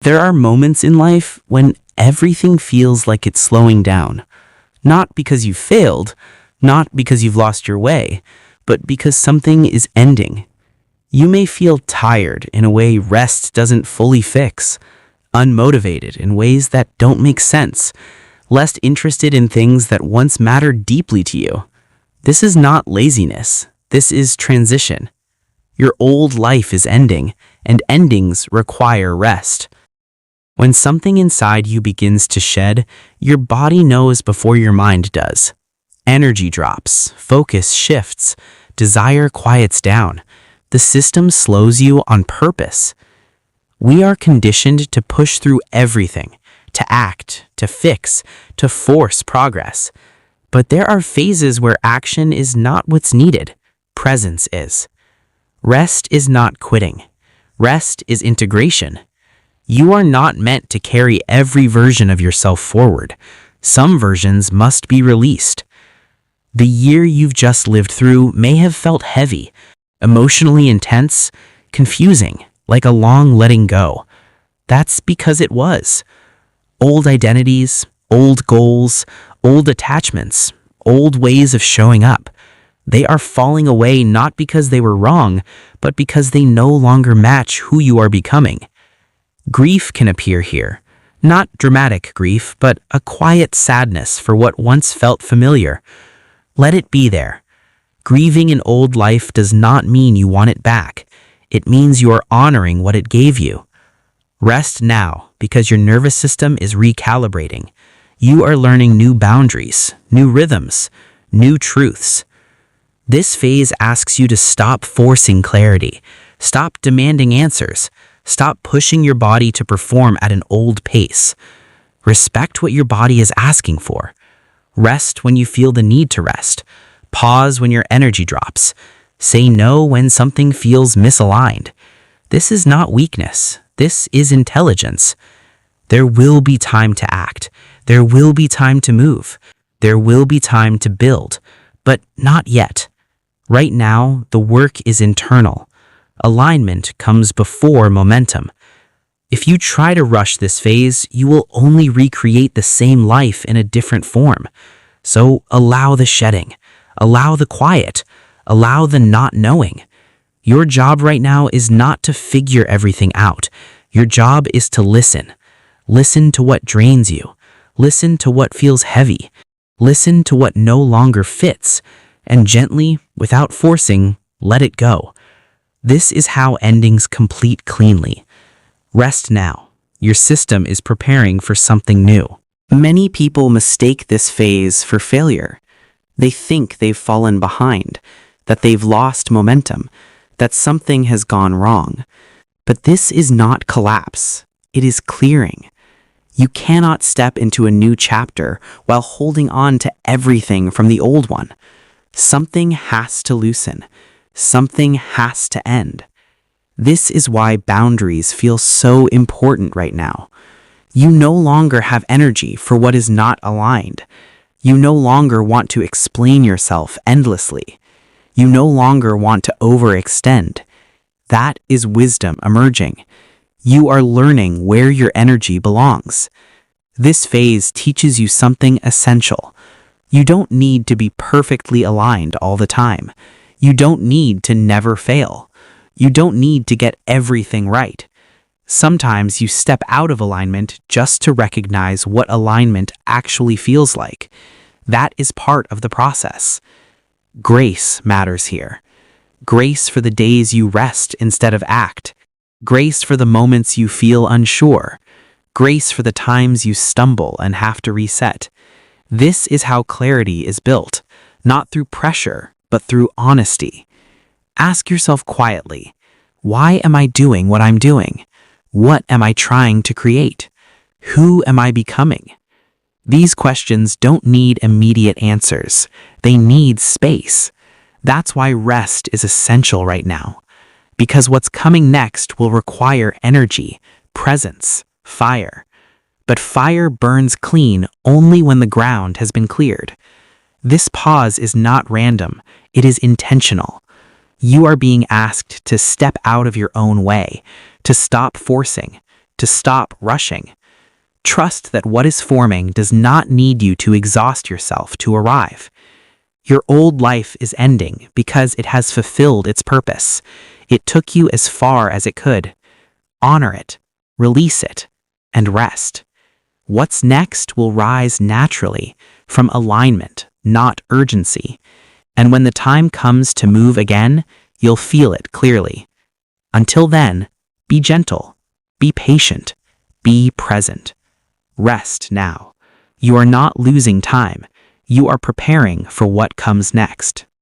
There are moments in life when everything feels like it's slowing down. Not because you failed, not because you've lost your way, but because something is ending. You may feel tired in a way rest doesn't fully fix, unmotivated in ways that don't make sense, less interested in things that once mattered deeply to you. This is not laziness. This is transition. Your old life is ending, and endings require rest. When something inside you begins to shed, your body knows before your mind does. Energy drops, focus shifts, desire quiets down. The system slows you on purpose. We are conditioned to push through everything, to act, to fix, to force progress. But there are phases where action is not what's needed. Presence is. Rest is not quitting. Rest is integration. You are not meant to carry every version of yourself forward. Some versions must be released. The year you've just lived through may have felt heavy, emotionally intense, confusing, like a long letting go. That's because it was. Old identities, old goals, old attachments, old ways of showing up. They are falling away not because they were wrong, but because they no longer match who you are becoming. Grief can appear here. Not dramatic grief, but a quiet sadness for what once felt familiar. Let it be there. Grieving an old life does not mean you want it back. It means you are honoring what it gave you. Rest now, because your nervous system is recalibrating. You are learning new boundaries, new rhythms, new truths. This phase asks you to stop forcing clarity, stop demanding answers, stop pushing your body to perform at an old pace. Respect what your body is asking for. Rest when you feel the need to rest. Pause when your energy drops. Say no when something feels misaligned. This is not weakness. This is intelligence. There will be time to act. There will be time to move. There will be time to build. But not yet. Right now, the work is internal. Alignment comes before momentum. If you try to rush this phase, you will only recreate the same life in a different form. So allow the shedding, allow the quiet, allow the not knowing. Your job right now is not to figure everything out. Your job is to listen. Listen to what drains you. Listen to what feels heavy. Listen to what no longer fits. And gently, without forcing, let it go. This is how endings complete cleanly. Rest now. Your system is preparing for something new. Many people mistake this phase for failure. They think they've fallen behind, that they've lost momentum, that something has gone wrong. But this is not collapse. It is clearing. You cannot step into a new chapter while holding on to everything from the old one. Something has to loosen. Something has to end. This is why boundaries feel so important right now. You no longer have energy for what is not aligned. You no longer want to explain yourself endlessly. You no longer want to overextend. That is wisdom emerging. You are learning where your energy belongs. This phase teaches you something essential. You don't need to be perfectly aligned all the time. You don't need to never fail. You don't need to get everything right. Sometimes you step out of alignment just to recognize what alignment actually feels like. That is part of the process. Grace matters here. Grace for the days you rest instead of act. Grace for the moments you feel unsure. Grace for the times you stumble and have to reset. This is how clarity is built, not through pressure, but through honesty. Ask yourself quietly, why am I doing what I'm doing? What am I trying to create? Who am I becoming? These questions don't need immediate answers. They need space. That's why rest is essential right now. Because what's coming next will require energy, presence, fire. But fire burns clean only when the ground has been cleared. This pause is not random. It is intentional. You are being asked to step out of your own way, to stop forcing, to stop rushing. Trust that what is forming does not need you to exhaust yourself to arrive. Your old life is ending because it has fulfilled its purpose. It took you as far as it could. Honor it, release it, and rest. What's next will rise naturally from alignment, not urgency. And when the time comes to move again, you'll feel it clearly. Until then, be gentle, be patient, be present. Rest now. You are not losing time. You are preparing for what comes next.